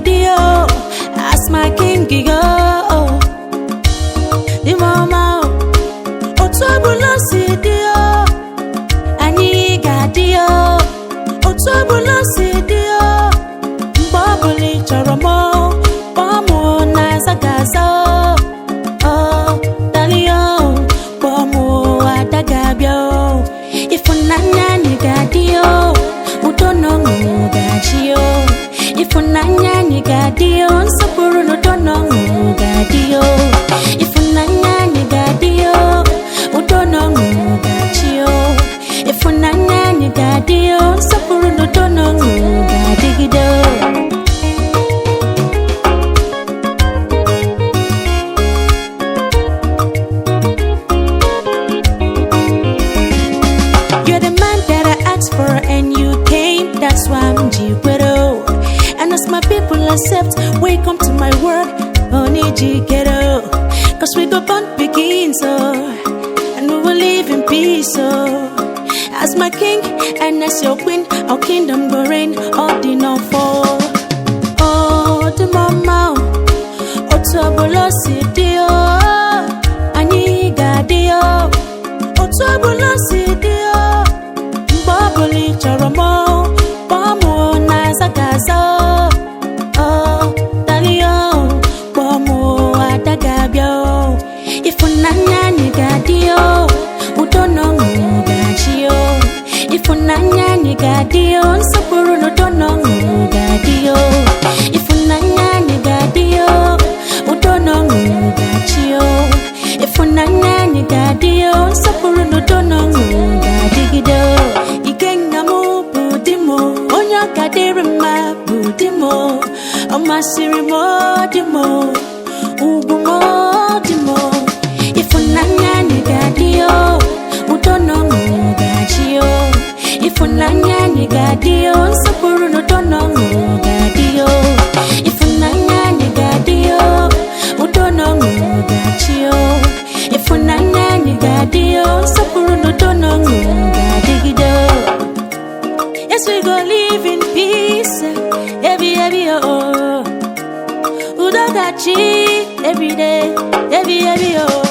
gadio, as my king go. The mama, otubulo sidio, ani gadio, otubulo sidio, mbabuli choromo, pomo na zagazo, oh dalio, pomo adagabio, ifunanya ni gadio, utono ngugachio, ifunanya ni gadio, sapuru no tono ngugadio, ifunanya ni gadio, utono ngugachio, ifunanya ni gadio, sapuru no tono ngugadigido. You're the man that I asked for and you came, that's why I'm Jigwero. And as my people accept, welcome to my world, only Jigwero. Cause we go born begin, so, and we will live in peace, so. As my king and as your queen, our kingdom go reign, all the no fall. Oh, the mama, oh, Tuabulo Sidio, Ani Gadio, oh, Tuabulo Sidio. Babuli choromo, pomo na zagazo, oh dalio, pomo adagabio, ifunanya ni gadio, utono ngugachio, ifunanya ni gadio, sapuru no tono ngugadio, ifunanya ni gadio, utono ngugachio, ifunanya ni gadio, sapuru no tono ngugadigido. Kadirima budimo, omasirimo dimo, ugumo dimo. Ifunanya ni gadio, utono ngugachio. Ifunanya ni gadio, sapuru no tono ngugadio. Ifunanya ni gadio, utono ngugachio. Ifunanya ni gadio, sapuru no tono ngugadigido. Yes, we go live in peace, every oh. Udogachi, every day, every oh.